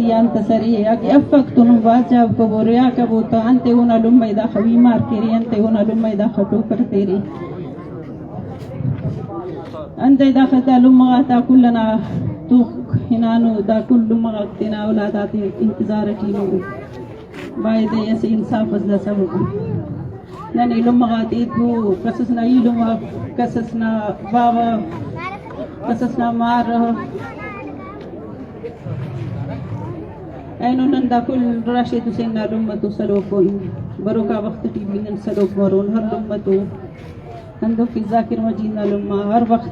سريا أنت سريع أفكت نباتة وكبوريا كبوتا أنت هنا لما إذا خوي ماركيري أنت هنا لما إذا خطو كرتيري أنت إذا ختا لما غاتا كلنا توك هنانو دا كل لما غاكتنا أولاداتي انتظارتي نو بايدة يسي إنصاف أزلا سبب ناني لما غاتيتو قصصنا يلما قصصنا بابا قصصنا مار أينو نندا كل راشد سينا لما سلوكو بروكا وقت تيبين سلوك مرون هر لما عندو في ذاكر مجينا لما هر وقت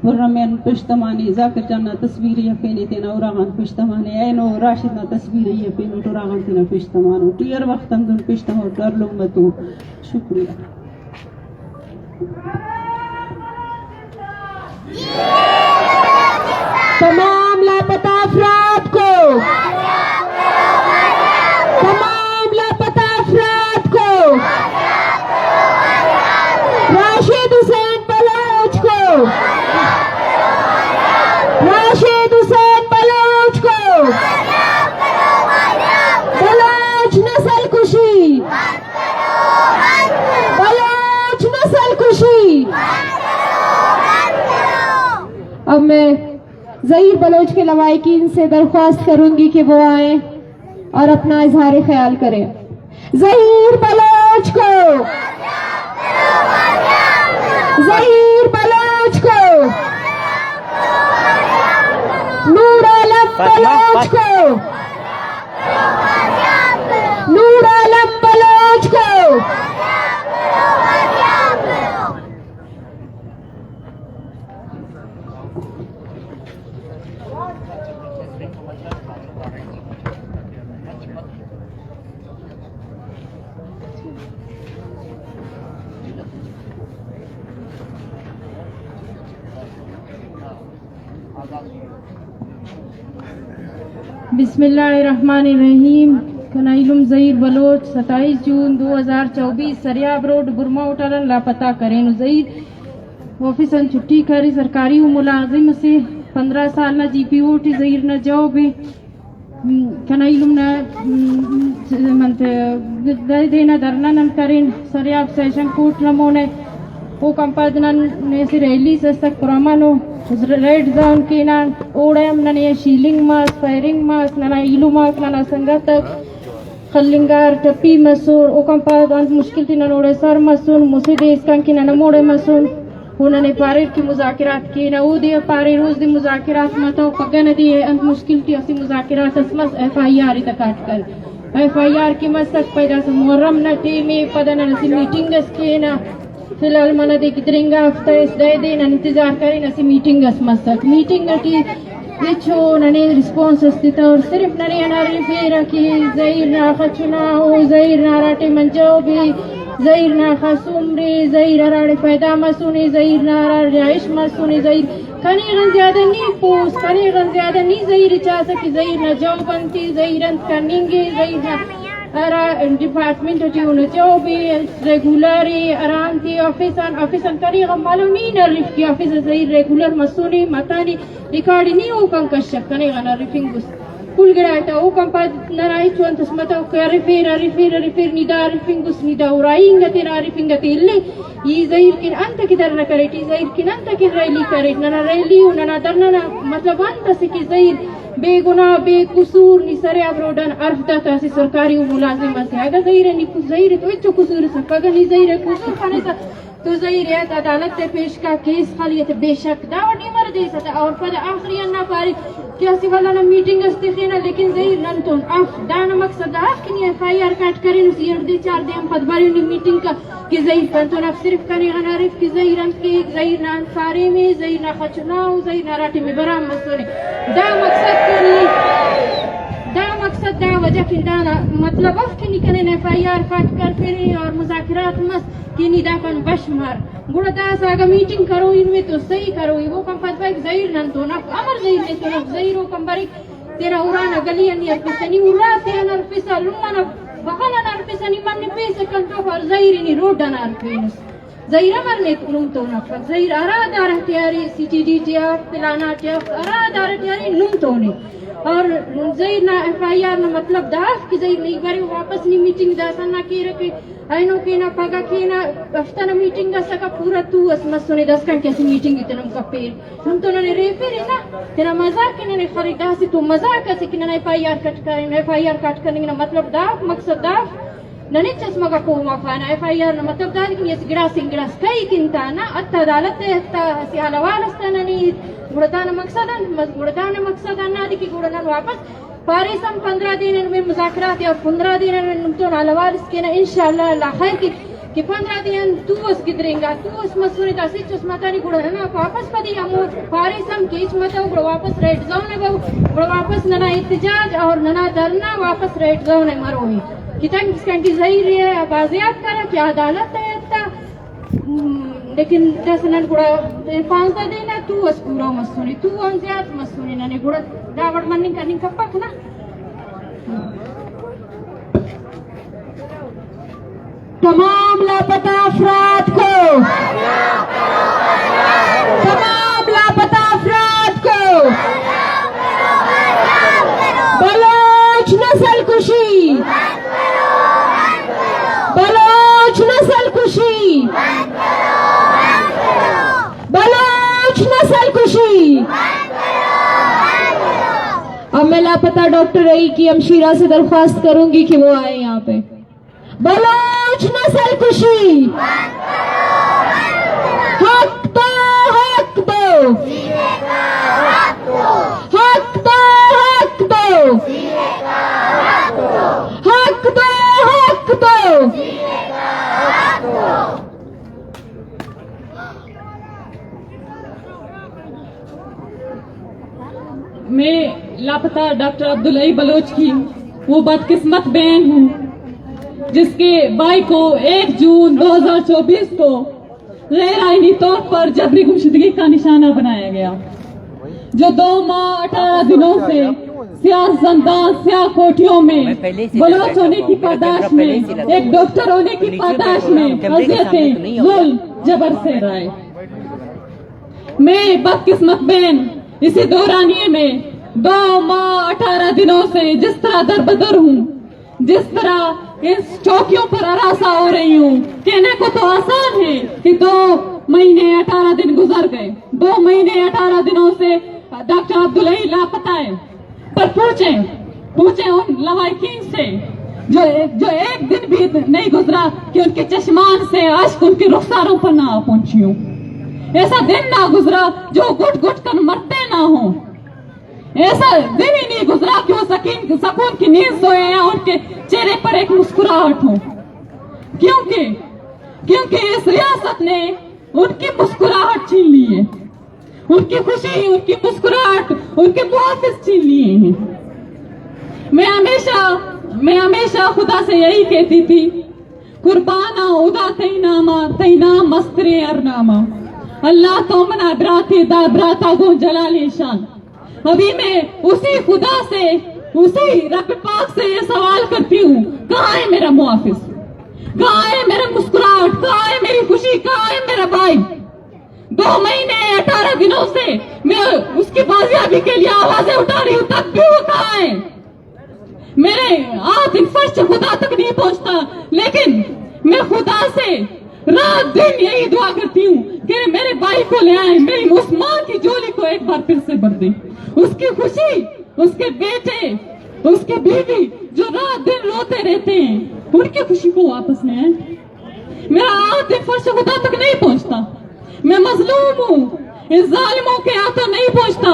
ورمين پشتماني ذاكر جانا تصوير يفيني تينا وراغان پشتماني أينو راشدنا تصوير يفينو تراغان تينا پشتمانو تير وقت عندو پشتمانو هر لما شكرا تمام لاپتہ افراد کو تمام لاپتہ افراد کو راشد حسین بلوچ کو راشد حسین بلوچ کو بلوچ نسل کشی بلوچ نسل کشی. اب میں ظہیر بلوچ کے لوائقین سے درخواست کروں گی کہ وہ آئیں اور اپنا اظہار خیال کریں. ظہیر بلوچ کو ظہیر بلوچ کو نور عالم بلوچ کو نور عالم بلوچ کو بسم اللہ الرحمن الرحیم. کنائلم ظہیر بلوچ 27 جون 2024 سریاب روڈ برما اٹالن لاپتہ کریں. ظہیر آفیسن چھٹی کری سرکاری و ملازم سے 15 سال نہ جی پی اوٹی ظہیر نہ جو بھی کنائلم نہ دینا درنا نن کریں. سریاب سیشن کوٹ نمونے وہ کمپادنا نے ریلی سے سک پرامانو ریڈ زون کی نان اوڑیم ننے شیلنگ ماس فائرنگ ماس ننا ایلو ماک ننا سنگتک خلنگار ٹپی مسور او کمپاد انت مشکل تی ننوڑے سر مسون مسید اسکان کی ننموڑے مسون انہوں پاریر کی مذاکرات کی نو دی پاری روز دی مذاکرات متو پگن دی انت مشکل تی اسی مذاکرات اسمس ایف آئی آر تکاٹ کر ایف آئی آر کی مسک پیدا سے محرم نہ ٹیمی پدن نسی میٹنگ اس کی نا فی الحال منہ دی کترنگا ہفتہ اس دے دین انتظار کریں اسی میٹنگ اس مسک میٹنگ ٹی وچو ننے رسپونس استیتا اور صرف ننے اناری فیرہ کی ظہیر نا خچناو ظہیر نا راٹی منجو بھی ظہیر نا خسومری ظہیر اراڑی پیدا مسونی ظہیر نا اراڑی رائش مسونی ظہیر کنی غن زیادہ نہیں پوس کنی غن زیادہ نہیں ظہیر چاہ سکی ظہیر نا جو بنتی ظہیر انت کرنینگی ظہیر نا ارا ڈپارٹمنٹ جو انہوں جو بھی ریگولری اران تھی آفیسن کری غم معلوم نہیں نرف کی آفیسن ظہیر ریگولر مسونی مطانی ریکارڈی نہیں ہو کن کشک کنی غن رفنگ بس کل گرائی تا او کم پاد نرائی چون تسمتا رفیر نیدا رفنگ بس نیدا ورائینگتی نا رفنگتی اللي یہ ظہیر کن انتا کی در نکریٹی ظہیر کن انتا کی ریلی کریٹ ننا ریلی و ننا در ننا مطلب انتا سکی ظہیر بے گناہ بے قصور نی سرے ابروڈن عرف داتا سی سرکاری و ملازم سے اگر ظہیر نی ظہیر تو اچھو قصور سکا اگر نی ظہیر قصور کھانے سا تو ظہیر ہے عدالت تے پیش کا کیس خالیت بے شک داور نہیں مر دے ستا اور پد آخری انہ پاری کیا سی والا نا میٹنگ استخینا لیکن ظہیر ننتون اف دانا مقصد اف کنی ایف آئی آر کاٹ کریں اسی اردے چار دے ہم پد باری نی میٹنگ کا کہ ظہیر پنتون اف صرف کنی غنارف کی ظہیر انت کی ظہیر نا انفاری میں ظہیر نا خچناو ظہیر نا راٹی میں برام مسوری دا مقصد کرلی دا مقصد دا وجہ کی دانا مطلب اف کنی کنی ایف آئی آر کاٹ کر پھری اور مذاکرات مس کنی دا کن بشمار گوڑا دا ساگا میٹنگ کرو ان میں تو صحیح کرو وہ کم پتہ ایک ظہیر ننتو نف امر ظہیر نے تو نف ظہیر ہو کم باری تیرا اورانا گلی انی ارپسنی اورا تیرا نرپسا لمانا بخانا نرپسنی من پیسے کنٹو پر ظہیر انی روڈا نرپینس ظہیر امر نے نمتو نف ظہیر ارادار احتیاری سی ٹی ڈی ٹی اف پلانا ٹی اف ارادار احتیاری نمتو نے اور زي نا FIR نا مطلب داف کہ زي نہیں باری واپس نہیں میٹنگ دا سنا کی رکھے اینو کینا پگا کینا افتنا میٹنگ دا سکا پورا تو اس مسونے 10 گھنٹے سے میٹنگ اتنا کا پیر ہم تو نے ریفر ہے نا تیرا مزاق نے خریدا سے تو مزاق سے کہ نا FIR کٹ کریں FIR کٹ کرنے کا مطلب داف مقصد داف ننی چشمہ کا کوما فانا FIR نا مطلب دا کہ یہ گراس کئی کنتا نا اتا عدالت اتا سی حلوال استننی گڑدان مقصد نا دی کہ گڑدان واپس پاریسم 15 دن میں مذاکرات اور 15 دن تو علوال اس کے نا انشاءاللہ اللہ خیر کہ 15 دن تو اس گدریں گا تو اس مسوری دا سی چشمہ نہیں گڑدان واپس پدی امو پاریسم کیچ متا گڑ واپس ریڈ زون ہے گڑ واپس ننا احتجاج اور ننا دھرنا واپس ریڈ زون ہے مروی کتن کس کنٹی ظاہر ہے بازیات کرا کہ عدالت ہے اتا لیکن دسنن گڑا 15 دن تو اس پورا مسونی تو ان زیاد مسونی ننے گڑا داوڑ مننگ کرنی کپک نا تمام لاپتہ افراد کو بلوچ نسل کشی بلوچ نسل کشی اب میں لاپتہ ڈاکٹر رئی کی ہمشیرہ سے درخواست کروں گی کہ وہ آئے یہاں پہ. بلوچ نسل کشی حق دو حق دو حق دو حق دو حق دو حق دو. میں لاپتہ ڈاکٹر عبدالعی بلوچ کی وہ بدقسمت بہن ہوں جس کے بھائی کو 1 جون 2024 کو غیر آئینی طور پر جبری گمشدگی کا نشانہ بنایا گیا، جو 2 ماہ 18 دنوں سے سیاہ زندان سیاہ کوٹھیوں میں بلوچ ہونے کی پاداش میں ایک ڈاکٹر ہونے کی پاداش میں اذیتیں ظلم جبر سے رہے. میں بدقسمت بہن اسی دورانیے میں 2 ماہ 18 دنوں سے جس طرح دربدر ہوں، جس طرح اس چوکیوں پر ہراساں ہو رہی ہوں، کہنے کو تو آسان ہے کہ 2 مہینے 18 دن گزر گئے، 2 مہینے 18 دنوں سے ڈاکٹر عبدالعی لاپتہ ہے. پر پوچھیں ان لواحقین سے جو ایک دن بھی نہیں گزرا کہ ان کے چشمان سے اشک ان کے رخساروں پر نہ پہنچی ہوں. ایسا دن نہ گزرا جو گٹ گٹ کر مرتے نہ ہوں. ایسا دن ہی نہیں گزرا کہ وہ سکون کی نیند سوئے یا ان کے چہرے پر ایک مسکراہٹ ہو. کیونکہ اس ریاست نے ان کی مسکراہٹ چھین لی ہے، ان کی خوشی، ان کی مسکراہٹ، ان کے محافظ چھین لیے ہیں. میں ہمیشہ خدا سے یہی کہتی تھی، قربانہ ادا تینا مسترے ارنامہ اللہ تو منا براتی دا براتا گو جلال شان. ابھی میں اسی خدا سے، اسی رب پاک سے یہ سوال کرتی ہوں، کہاں ہے میرا محافظ، کہاں ہے میرا مسکراہٹ، کہاں ہے میری خوشی، کہاں ہے میرا بھائی؟ 2 مہینے 18 دنوں سے میں اس کی بازیابی کے لیے آوازیں اٹھا رہی ہوں، تب بھی وہ کہاں ہے؟ میرے دن فرش خدا تک نہیں پہنچتا، لیکن میں خدا سے رات دن یہی دعا کرتی ہوں کہ میرے بھائی کو لے آئے، میری اس ماں کی جولی کو ایک بار پھر سے بھر دیں. اس کی خوشی، اس کے بیٹے، اس کے بیوی جو رات دن روتے رہتے ہیں، ان کی خوشی کو واپس لے آئے. میرا دن فرش خدا تک نہیں پہنچتا، میں مظلوم ہوں، اس ظالموں کے ہاتھوں نہیں پہنچتا.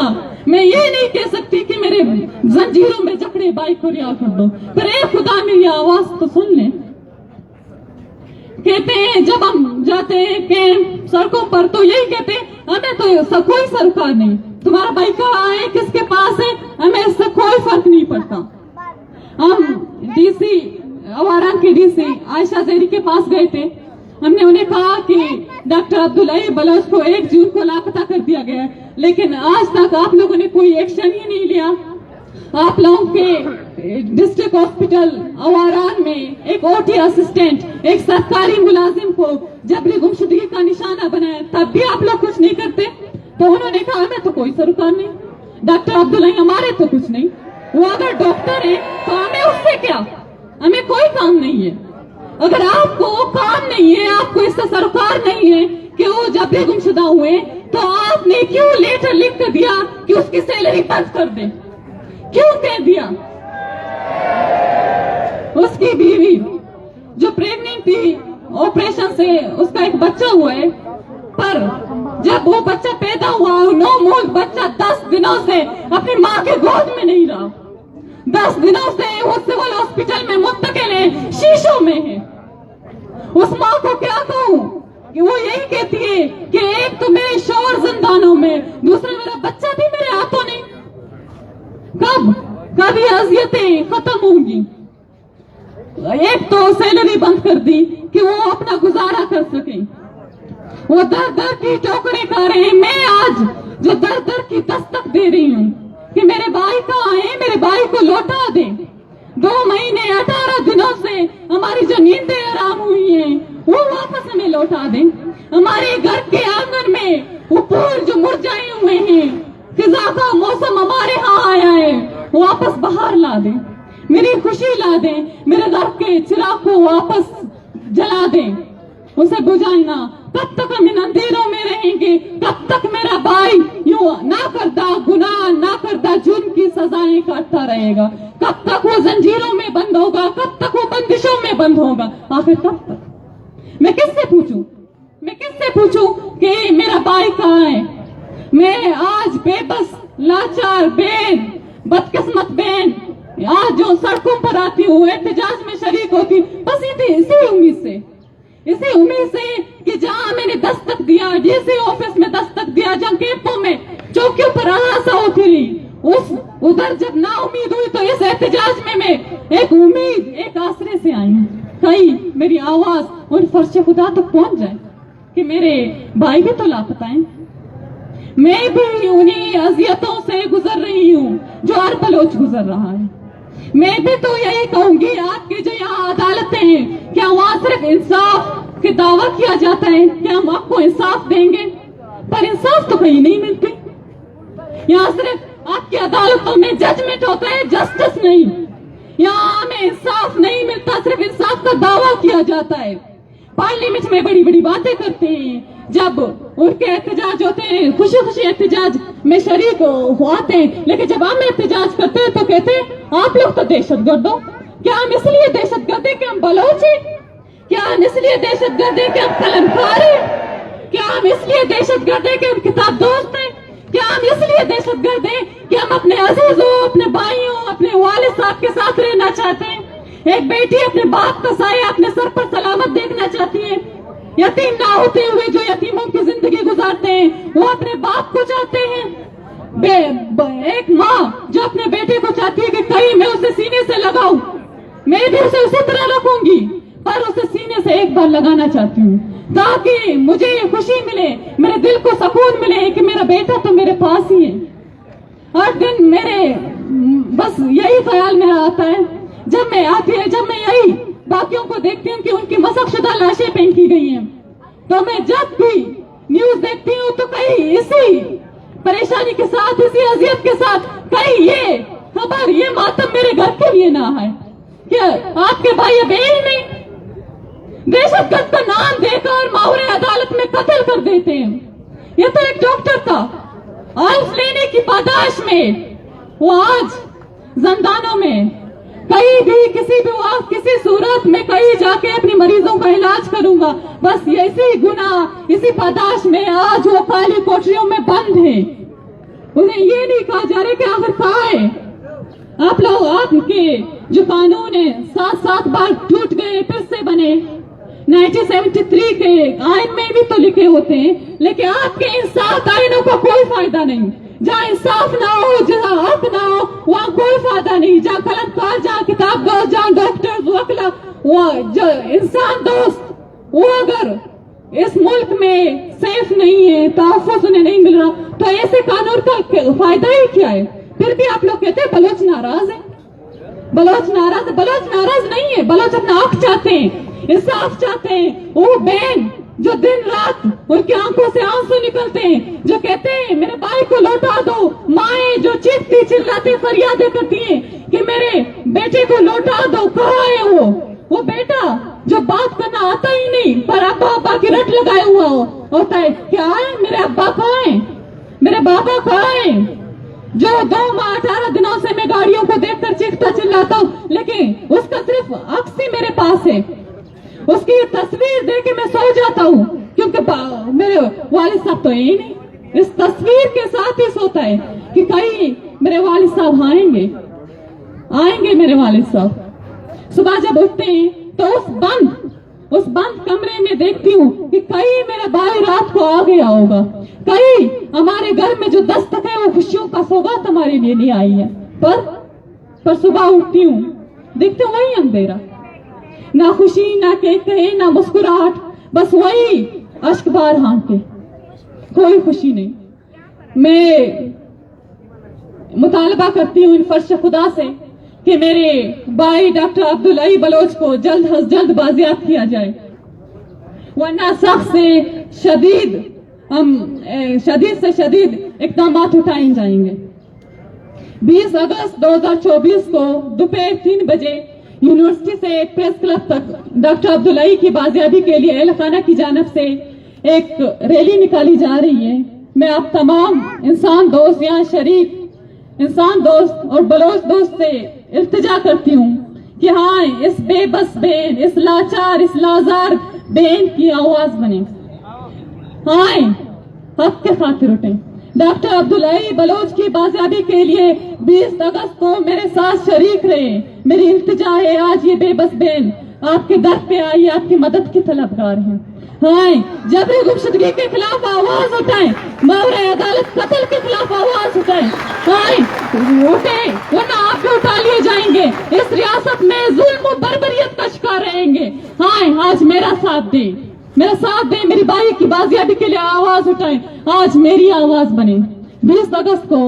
میں یہ نہیں کہہ سکتی کہ میرے زنجیروں میں جکڑے بھائی کو رہا کر دو، پر اے خدا میری آواز تو سن لیں. کہتے ہیں جب ہم جاتے ہیں کہ سڑکوں پر تو یہی کہتے ہیں ہمیں تو کوئی سرکار نہیں، تمہارا بھائی کہاں ہے، کس کے پاس ہے، ہمیں اس سے کوئی فرق نہیں پڑتا. ہم ڈی سی اواران کے ڈی سی عائشہ زیری کے پاس گئے تھے، ہم نے انہیں کہا کہ ڈاکٹر عبدالعی بلوچ کو 1 جون کو لاپتہ کر دیا گیا، لیکن آج تک آپ لوگوں نے کوئی ایکشن ہی نہیں لیا. آپ لوگوں کے ڈسٹرکٹ ہاسپٹل اواران میں ایک OT اسسٹنٹ، ایک سرکاری ملازم کو جبری گمشدگی کا نشانہ بنایا، تب بھی آپ لوگ کچھ نہیں کرتے. تو انہوں نے کہا ہمیں تو کوئی سرکار نہیں. डॉक्टर अब्दुल्ला हमारे तो कुछ नहीं, वो अगर डॉक्टर है तो हमें उससे क्या, हमें कोई काम नहीं है। अगर आपको काम नहीं है, आपको इससे सरोकार नहीं है कि वो जब भी गुमशुदा हुए, तो आपने क्यों लेटर लिख कर दिया कि उसकी सैलरी बंद कर दे? क्यों कह दिया? उसकी बीवी जो प्रेग्नेंट थी, ऑपरेशन से उसका एक बच्चा हुआ है, पर जब वो बच्चा पैदा हुआ, 9 माह बच्चा 10 दिनों से अपनी माँ के गोद में नहीं रहा, 10 दिनों से वो सिविल हॉस्पिटल में मुंतकिल है, शीशों में है। उस माँ को क्या कहूँ कि वो यही कहती है कि एक तो मेरे शौहर जिंदानों में, दूसरा मेरा बच्चा भी मेरे हाथों नहीं। कब ये अजियतें खत्म होंगी? एक तो सैलरी बंद कर दी कि वो अपना गुजारा कर सके, वो दर दर की टोकरें खा रहे हैं। मैं आज जो दर दर की दस्तक दे रही हूँ कि मेरे भाई कहाँ है, मेरे भाई को लौटा दे। 2 महीने 18 दिनों से हमारी जो नींदें आराम हुई हैं वो वापस हमें लौटा दें। हमारे घर के आंगन में वो फूल जो मुरझाए हुए हैं, फिजा का मौसम हमारे यहाँ आया है, वापस बाहर ला दें, मेरी खुशी ला दें, मेरे घर के चिराग को वापस जला दें, उसे बुझाना। कब तक हम इन अंधेरों में रहेंगे? कब तक मेरा भाई यूं ना करता गुनाह, ना करता जुर्म की सजाएं काटता रहेगा? कब तक वो जंजीरों में बंद होगा? कब तक वो बंदिशों में बंद होगा? आखिर कब तक? मैं किससे पूछूं कि मेरा भाई कहाँ है? मैं आज बेबस, लाचार बहन, बदकिस्मत बहन, आज जो सड़कों पर आती हूँ, एहतजाज में शरीक होती, बस इसी उम्मीद से कि जहाँ मैंने दस्तक दिया, डीसी ऑफिस में दस्तक दिया, जहाँ कैंपों में चौकियों पर आशा होती रही, उधर जब ना उम्मीद हुई तो इस एहतजाज में मैं एक उम्मीद, एक आसरे से आई हूँ। कहीं मेरी आवाज उन फर्श खुदा तक पहुंच जाए कि मेरे भाई भी तो लापता हैं। मैं भी उन्हीं अजियतों से गुजर रही हूँ जो हर बलोच गुजर रहा है। मैं भी तो यही कहूंगी, आपकी जो यहाँ अदालतें हैं, क्या वहाँ सिर्फ इंसाफ के दावा किया जाता है कि हम आपको इंसाफ देंगे, पर इंसाफ तो कहीं नहीं मिलती। यहाँ सिर्फ आपकी अदालतों में जजमेंट होता है, जस्टिस नहीं। यहाँ हमें इंसाफ नहीं मिलता, सिर्फ इंसाफ का दावा किया जाता है। पार्लियामेंट में बड़ी बड़ी बातें करते हैं, जब उनके एहतजाज होते हैं, खुशी खुशी एहतजाज में शरीक होते हैं, लेकिन जब हम एहतजाज करते हैं तो कहते हैं आप लोग तो दहशतगर्द हो। क्या हम इसलिए दहशतगर्द हैं कि हम बलोच हैं? क्या हम इसलिए दहशतगर्द हैं कि हम कलमखार हैं? क्या हम इसलिए दहशतगर्द हैं कि हम किताब दोस्त हैं? क्या हम इसलिए दहशतगर्द हैं कि हम अपने अजीजों, अपने भाइयों, अपने वालिद साहब के साथ रहना चाहते हैं? एक बेटी अपने बाप का साया अपने सर पर सलामत देखना चाहती है। यतीम ना होते हुए जो यतीमों की जिंदगी गुजारते हैं, वो अपने बाप को चाहते हैं। एक माँ जो अपने बेटे को चाहती है कि कहीं मैं उसे सीने से लगाऊं, मैं भी उसे उसी तरह रखूंगी, पर उसे सीने से एक बार लगाना चाहती हूँ, ताकि मुझे ये खुशी मिले, मेरे दिल को सुकून मिले कि मेरा बेटा तो मेरे पास ही है। हर दिन मेरे बस यही ख्याल मेरा आता है जब मैं यही बाकियों को देखती हूँ कि उनकी मशक़शुदा लाशें फेंकी गई हैं, तो मैं जब भी न्यूज देखती हूँ तो कहीं इसी परेशानी के साथ, इसी अजियत के साथ, कहीं ये खबर, ये मातम मेरे घर के लिए ना है कि आपके भाई अब ही नहीं दहशतगर्द का नाम देकर माहौरे अदालत में कत्ल कर देते हैं। ये तो एक डॉक्टर था, आल्फ लेने की पादाश में वो आज जिंदानों में, कहीं भी किसी सूरत में कहीं जाके अपनी मरीजों का इलाज करूंगा, बस ये इसी गुनाह, इसी पादाश में आज वो काली कोठरियों में बंद है। उन्हें ये नहीं कहा जा रहा कि आखिर कहाँ है आप लोग। आपके जो कानून है 7 बार टूट गए, फिर से बने। 1973 के आइन में भी तो लिखे होते हैं, लेकिन आपके इन 7 आइनों का कोई फायदा नहीं। जहाँ इंसाफ ना हो, जहाँ हक ना हो, वहाँ कोई फायदा नहीं। जहाँ कलमकार, जहाँ किताब दोस्त, जहाँ डॉक्टर, वकील, वो जो इंसान दोस्त, वो अगर इस मुल्क में सेफ नहीं है, तहफ़्फ़ुज़ उन्हें नहीं मिल रहा, तो ऐसे कानून का फायदा ही क्या है? फिर भी आप लोग कहते हैं बलोच नाराज है। बलोच नाराज नहीं है, बलोच अपना हक चाहते हैं, इंसाफ चाहते हैं। वो बहन जो दिन रात उनकी आंखों से आंसू निकलते हैं, जो कहते हैं मेरे भाई को लौटा दो, माएं जो चीखती चिल्लाती फरियादें करती हैं कि मेरे बेटे को लौटा दो, कहाँ है वो बेटा जो बात करना आता ही नहीं पर अब्बा की रट लगाए हुआ होता है, क्या है मेरे अब्बा कहाँ है, मेरे बाबा कहाँ है, जो 2 माह 18 दिनों से मैं गाड़ियों को देखकर चीखता चिल्लाता हूँ, लेकिन उसका सिर्फ अक्स ही मेरे पास है, उसकी तस्वीर देख के मैं सो जाता हूँ, क्योंकि मेरे वालिद साहब तो यही नहीं, इस तस्वीर के साथ ही सोता है कि कहीं मेरे वालिद साहब आएंगे मेरे वालिद साहब। सुबह जब उठते हैं तो उस बंद कमरे में देखती हूँ कि कहीं मेरा भाई रात को आ गया होगा, कहीं हमारे घर में जो दस्तक है वो खुशियों का सौगात हमारे लिए नहीं आई है, पर सुबह उठती हूँ देखती हूँ वही अंधेरा, ना खुशी ना केक कहे ना मुस्कुराहट, बस वही अश्क बार आंखें, कोई खुशी नहीं। मैं मुतालबा करती हूँ इन फर्श खुदा से कि मेरे भाई डॉक्टर अब्दुल्लाई बलोच को जल्द अज जल्द बाजियाब किया जाए, वरना सख्त से शदीद इक़दाम उठाए जाएंगे। 20 अगस्त 2024 को दोपहर 3 बजे यूनिवर्सिटी से प्रेस क्लब तक डॉक्टर अब्दुल्लाई की बाजियाबी के लिए अहल खाना की जानब से एक रैली निकाली जा रही है। मैं आप तमाम इंसान दोस्त यहाँ शरीक इंसान दोस्त और बलोच दोस्त से इल्तिजा करती हूँ कि हाँ इस बेबस बहन, इस लाचार, इस लाजार बहन की आवाज बने, हाँ हक के खातिर उठे। डॉक्टर अब्दुल्लाई बलोच की बाजियाबी के लिए 20 अगस्त को मेरे साथ शरीक रहे। मेरी इल्तिजा है आज ये बेबस बहन आपके दर पे आई, आपकी मदद की तलबगार है। हाँ जबरी गुमशुदगी के खिलाफ आवाज उठाएं, मावरे अदालत कत्ल के खिलाफ आवाज उठाएं, हाँ उठे वरना आप भी उठा लिए जाएंगे, इस रियासत में जुल्म और बर्बरियत का शिकार रहेंगे। हाँ आज मेरा साथ दे, मेरी भाई की बाजियाबी के लिए आवाज उठाएं, आज मेरी आवाज बने। 20 अगस्त को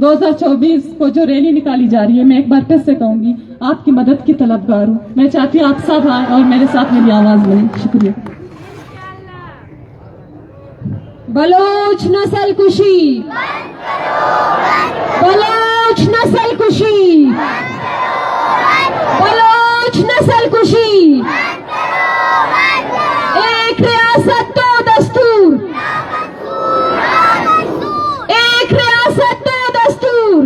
2024 को जो रैली निकाली जा रही है, मैं एक बार फिर से कहूंगी आपकी मदद की तलबगार हूँ। मैं चाहती हूँ आप सब आए और मेरे साथ मेरी आवाज बने। शुक्रिया। बलोच नस्ल कुशी, बलोच नस्ल कुशी, बलोच नस्ल कुशी, एक रियासत दो दस्तूर, एक रियासत दो दस्तूर।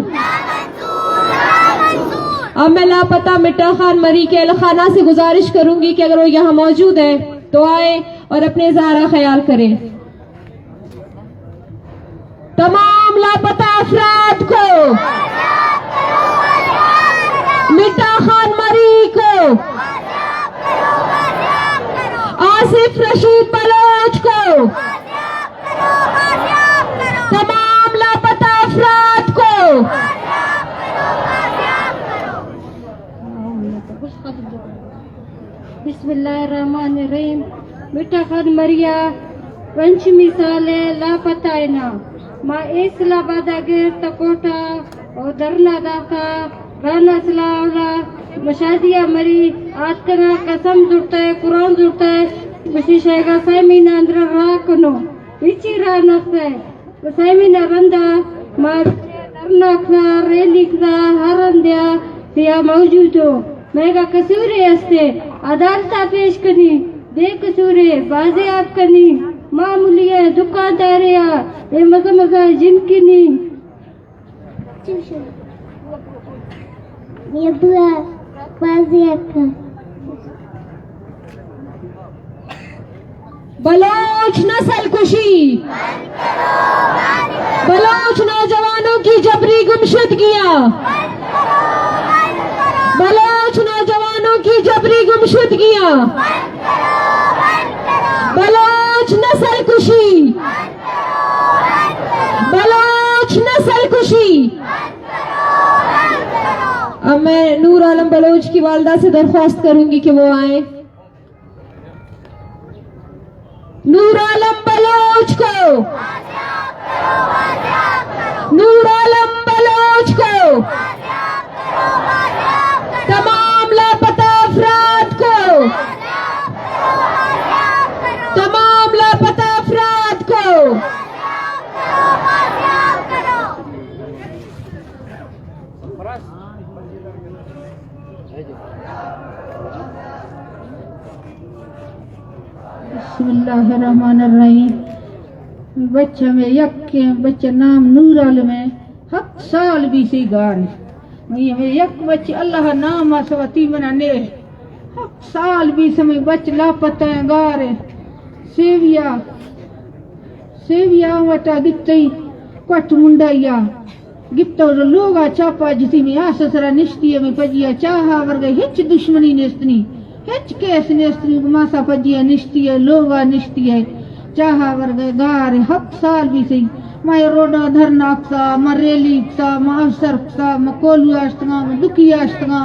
अब मैं लापता मिट्टा खान मरी के अलखाना से गुजारिश करूंगी कि अगर वो यहाँ मौजूद है तो आए और अपने ज़ारा ख्याल करें। तमाम लापता अफराद को, मिट्टा खान मरी को, आसिफ रशीद बलोच को, तमाम लापता अफराद को। बिस्मिल्लाहिर्रहमानिर्रहीम। मिट्टा खान मरिया पंचमी साले लापता है ना माँ इस्लाबाद आगे तकोटा और दरना दाखा राना सलावला मशादिया मरी आतना कसम जुड़ता है कुरान जुड़ता है विशेषेगा साइमीना अंदर राकनो विचिरा नखते साइमीना रंदा माँ दरना खा रेली खा हरंदिया या मौजूद हो मेगा कसूरे हस्ते अदालता पेश करनी दे कसूरे बाजे आप करनी मामूली है दुकानदारिया ये मजा जिनकी नहीं ये बुआ बाजिया का बलोच नस्ल कुशी, बलोच नौजवानों की जबरी गुमशुदगियां, बलोच नौजवानों की जबरी गुमशुदगियां, बलोच नस्ल कुशी, बलोच नस्ल कुशी। अब मैं नूर आलम बलोच की वालदा से दरख्वास्त करूंगी कि वो आए। नूर आलम बलोच को, नूर आलम बलोच को, तमाम लापता अफराद को, तमाम बिस्मिल्लाहिर्रहमानिर्रहीम। बच्चा में यक के बच्चा नाम नूर आलम है, 7 साल भी से गार में यक बच्चे अल्लाह नाम आसवती बनाने 7 साल भी समय बच लापता है गार सेविया वटा गिप्तई क्वट मुंडाइया गिप्तो लोगा चापा जिसी में आससरा निश्तिय में पजिया चाहा वर्ग हिच दुश्मनी नेस्तनी हिच केस नेस्तनी मासा पजिया निश्तिय लोगा निश्तिय चाहा वर्ग गार 7 साल भी सही मैं रोडा धरना अक्सा मैं रेली अक्सा मैं अवसर अक्सा मैं कोलू अष्टगा मैं दुखी अष्टगा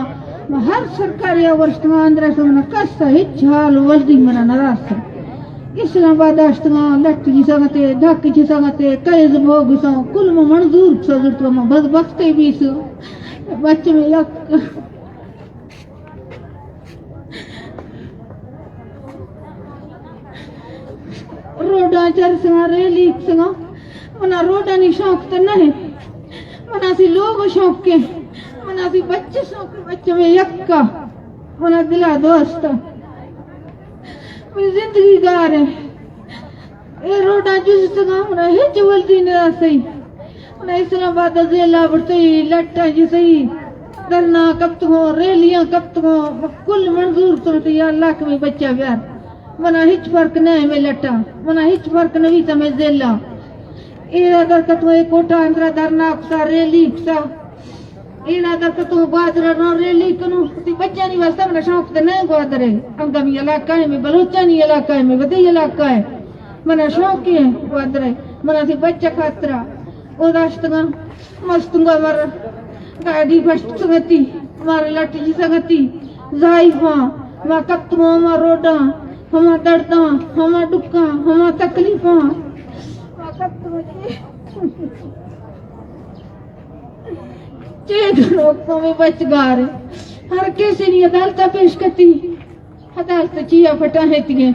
मैं हर सरकारी अवर्षगा अंदर समना कस्सा हिच हाल वल्दी मना नरासा इस्लामाबाद अष्टगा लट्टी जी संगते धाकी जी संगते कैज भोग सो कुल में मंजूर सो तो मैं बस बख्ते भी सो बच्चे में यक रोडा चर संगा रेली संगा मना रोडा नी शौक तो नहीं मना सी लोग शौक के मना सी बच्चे शौक बच्चे में यक्का मना दिला दोस्त मेरी जिंदगी गार है ए रोडा जुस संगा मना हिच वल्दी न सही मना इस्लामाबाद जेला बढ़ते लट्टा जी सही दरना कब तो रेलियां कब तो कुल मंजूर तो या लाख में बच्चा प्यार मना हिच फर्क नहीं में लट्टा मना हिच फर्क नहीं तो मैं जेला अगर कतु कोटा अंदर धरना अक्सा रेली अक्सा अगर कतु बादरा न रेली कनु बच्चा नहीं वास्ता मना शौक तो नहीं ग्वादरे अंगमी इलाका है में बलोचानी इलाका है में वदी इलाका है मना शौक है ग्वादरे मना सी बच्चा खातरा ओदाश्तगा मस्तुंगा मर गाड़ी फस्ट संगति मार लट्टी जी संगति जाइफा मा कप्तुआ मा रोडा हमा दर्दा हमा दुक्का हमा तकलीफा लोगों में बच गार हर कैसे नहीं अदालत पेश करती अदालत चिया फटा है तिगे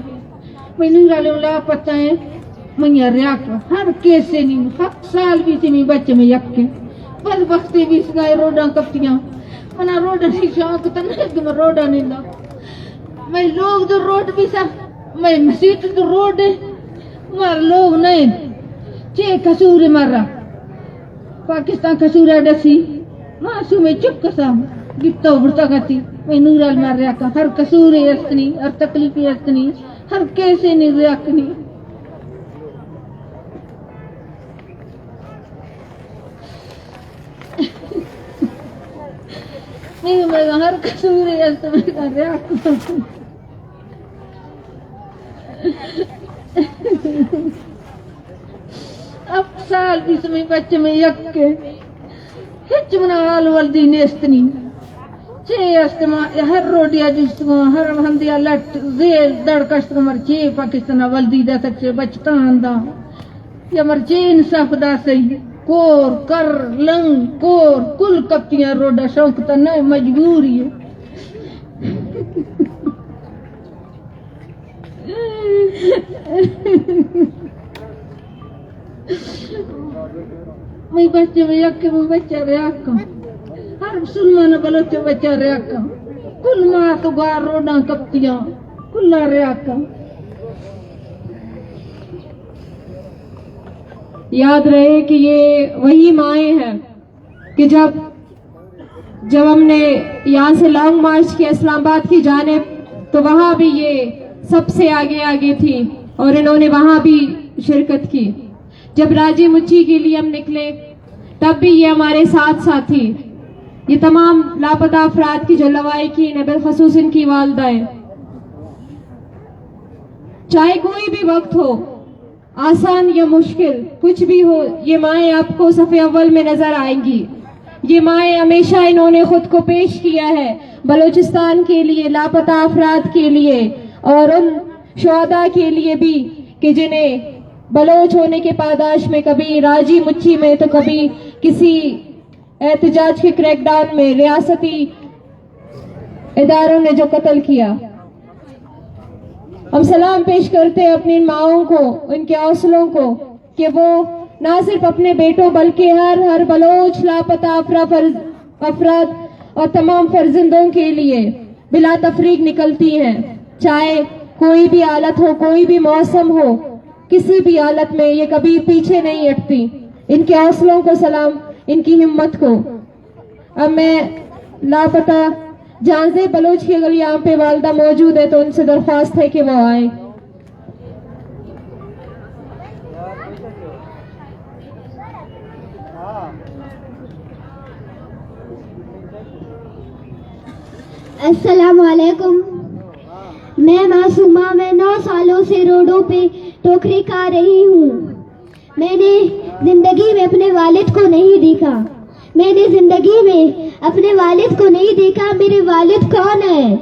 मैनू राले ला पता है मैया रियाक हर कैसे नहीं 7 साल भी से में बच्चे में यक्के बस बख्ते भी सगाए रोडा कपटियां मना रोडा नहीं शौक तो नहीं कि मैं रोडा नहीं ला मैं लोग तो रोड भी सा मैं मस्जिद तो रोड है मर लोग नहीं चे कसूर मर्रा पाकिस्तान कसूर डसी मासूम चुप कसम गिफ्तो बुरता गति मैं नूराल मार रहा का हर कसूर यस्तनी हर तकलीफ यस्तनी हर कैसे नहीं रखनी मैं हर कसूर यस्तनी कर रहा अब साल भी समय बच्चे में यक्के हिच मना हाल वल्दी नेस्तनी चे अस्तमा हर रोडिया जिसको हर हंदिया लट जेल दड़कश्त मर चे पाकिस्तान वल्दी दा तक बचता आंदा या मर चे इंसाफ दा सही कोर कर लंग कोर कुल कपटियां रोडा शौक त न मजबूरी है मैं बच्चे में यक्के में बच्चा रहा हर मुसलमान बलोच बच्चा रहा कुल माँ तो गार रोडा कपतियां कुल्ला रहा याद रहे कि ये वही माएँ हैं कि जब हमने यहाँ से लॉन्ग मार्च किया इस्लामाबाद की जानिब तो वहाँ भी ये सबसे आगे थी और इन्होंने वहाँ भी शिरकत की। जब राजी मुच्ची के लिए हम निकले तब भी ये हमारे साथ थी। ये तमाम लापता अफराद की जो लवाई की बिलखसूस इनकी वालदाएं, चाहे कोई भी वक्त हो आसान या मुश्किल कुछ भी हो, ये माएँ आपको सफ़े अव्वल में नजर आएंगी। ये माएँ हमेशा इन्होंने खुद को पेश किया है बलूचिस्तान के लिए, लापता अफराद के लिए और उन शुहदा के लिए भी कि जिन्हें बलोच होने के पादाश में कभी राजी मुच्ची में तो कभी किसी एहतजाज के क्रैकडाउन में रियासती इदारों ने जो कत्ल किया। हम सलाम पेश करते हैं अपनी माओं को, उनके हौसलों को कि वो ना सिर्फ अपने बेटों बल्कि हर बलोच लापता अफराद और तमाम फर्जंदों के लिए बिला तफरीक निकलती हैं, चाहे کوئی بھی حالت ہو، کوئی بھی موسم ہو، کسی بھی حالت میں یہ کبھی پیچھے نہیں ہٹتی. ان کے حوصلوں کو سلام، ان کی ہمت کو. اب میں لاپتہ جانزے بلوچ کی اگر یہاں پہ والدہ موجود ہے تو ان سے درخواست ہے کہ وہ آئے. السلام علیکم. میں معصومہ، میں 9 سالوں سے روڈوں پہ ٹوکری کھا رہی ہوں. میں نے زندگی میں اپنے والد کو نہیں دیکھا. میں نے زندگی میں اپنے والد کو نہیں دیکھا. میرے والد کون ہے؟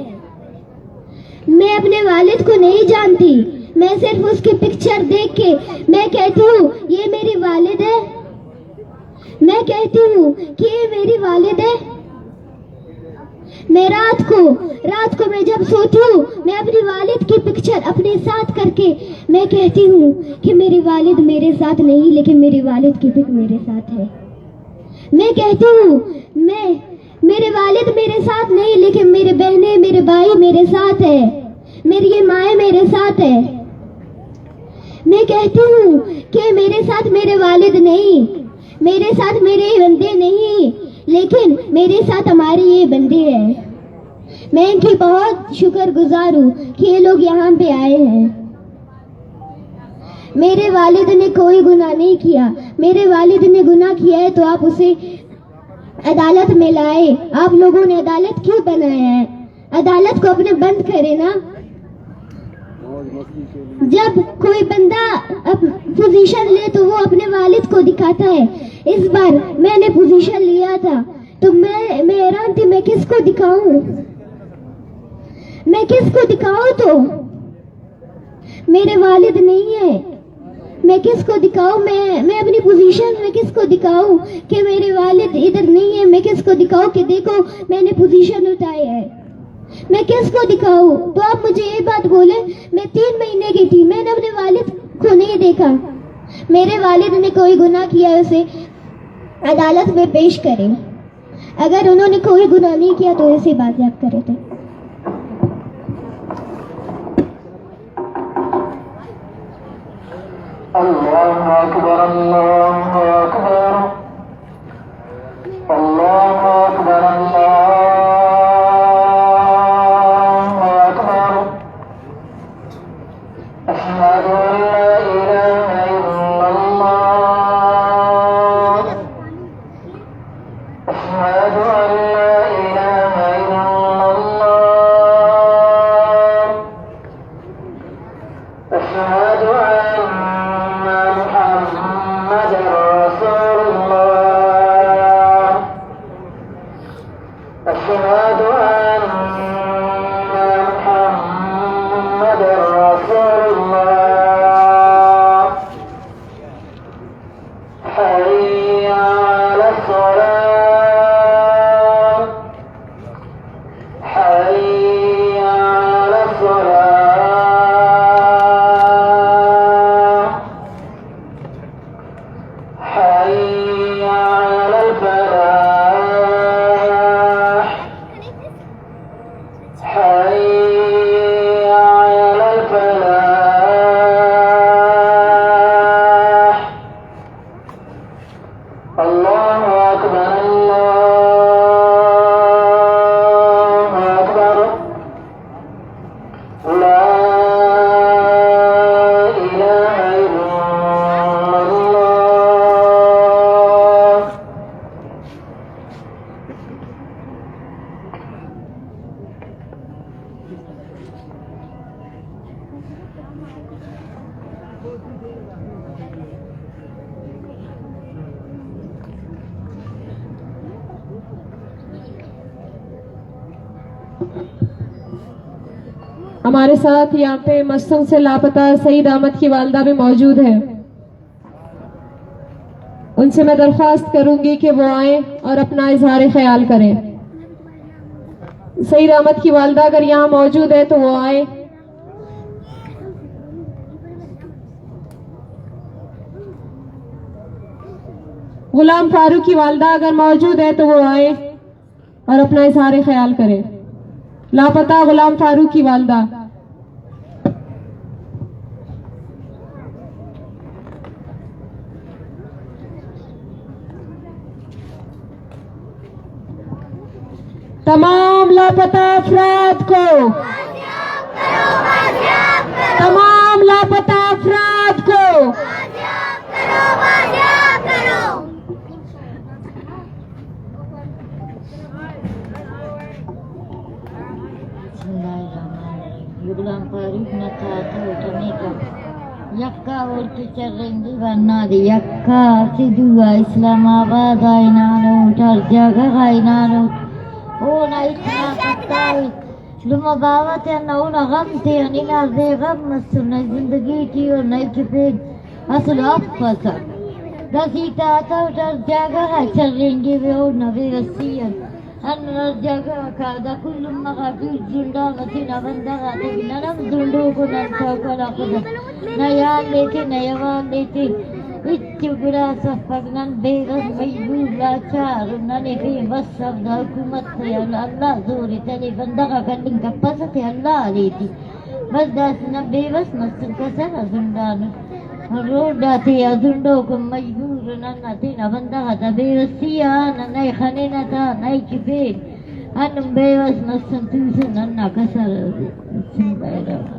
میں اپنے والد کو نہیں جانتی. میں صرف اس کی پکچر دیکھ کے میں کہتی ہوں یہ میری والد ہے. میں کہتی ہوں کہ یہ میری والد ہے. میں رات کو میں جب سوتی ہوں میں اپنی والد کی پکچر اپنے ساتھ کر کے میں کہتی ہوں کہ میری والد میرے ساتھ نہیں لیکن میری والد کی پک میرے ساتھ ہے. میں کہتی ہوں میرے والد میرے ساتھ نہیں لیکن میرے بہنیں، میرے بھائی میرے ساتھ ہے. میری یہ مائیں میرے ساتھ ہے. میں کہتی ہوں کہ میرے ساتھ میرے والد نہیں، میرے ساتھ میرے بندے نہیں لیکن میرے ساتھ ہمارے یہ بندے ہیں. میں ان کی بہت شکر گزار ہوں کہ یہ لوگ یہاں پہ آئے ہیں. میرے والد نے کوئی گناہ نہیں کیا. میرے والد نے گناہ کیا ہے تو آپ اسے عدالت میں لائے. آپ لوگوں نے عدالت کیوں بنایا ہے؟ عدالت کو اپنے بند کرے نا. جب کوئی بندہ پوزیشن لے تو وہ اپنے والد کو دکھاتا ہے. اس بار میں نے پوزیشن لیا تھا تو میں حیران تھی میں کس کو دکھاؤں. میں کس کو دکھاؤں؟ تو میرے والد نہیں ہے. میں کس کو دکھاؤں؟ میں اپنی پوزیشن میں کس کو دکھاؤں کہ میرے والد ادھر نہیں ہے؟ میں کس کو دکھاؤں کہ دیکھو میں نے پوزیشن اٹھائی ہے؟ میں کس کو دکھاؤں؟ تو آپ مجھے یہ بات بولیں. میں 3 مہینے کی تھی، میں نے اپنے والد کو نہیں دیکھا. میرے والد نے کوئی گناہ کیا ہے اسے عدالت میں پیش کریں. اگر انہوں نے کوئی گناہ نہیں کیا تو ایسی بازیاب کرے تھے. اللہ اکبر، اللہ اکبر، اللہ اکبر، اللہ اکبر. اشہد ان لا الہ الا اللہ، اشہد ان لا الہ الا اللہ، اشہد ان محمد رسول اللہ، اشہد ان محمد رسول اللہ. حي على الصلاة، حي على الصلاة، حي على الفلاح، حي على الفلاح. اللہ اکبر، اللہ اکبر. لا الہ الا اللہ. ہمارے ساتھ یہاں پہ مسنگ سے لاپتہ سعید احمد کی والدہ بھی موجود ہے. ان سے میں درخواست کروں گی کہ وہ آئیں اور اپنا اظہار خیال کریں. سعید احمد کی والدہ اگر یہاں موجود ہے تو وہ آئے. غلام فاروق کی والدہ اگر موجود ہے تو وہ آئے اور اپنا اظہار خیال کرے. لاپتہ غلام فاروق کی والدہ. تمام لاپتہ افراد کو تمام لاپتہ افراد کو غلام فاروق نہ تھا تو اٹھنے کا یکا اور تو چرنگی بننا دی یکا سدوا اسلام آباد آئی نانو ہر جگہ آئی نانو او نہ اتنا کتائی لما باوت ہے نہ اونا غم تھی ہنی نہ دے غم مستر نہ زندگی تھی اور نہ کپید اصل افسا دسیتا آتا ہر جگہ ہے چرنگی بے اور نہ بے وسیعن ان جگہ کا دا کل مغافیر زندہ نتینا بندگا تھی نرم زندو کو ننسا کلا خدا نیان لیتی نیوان لیتی اتو برا صفق نن بیغز مجبور لاچار ننی فی بس سب دا حکومت تھی اللہ زوری تلی بندگا کندن کپس تھی اللہ لیتی بس داسنا بیوس مستر کسر زندانو روڈا تھی زندو کو مجبور نن تینا بندگا تا بیوسیا ننی خنینا تا نئی کفید انم بیوس مستر توسن نن کسر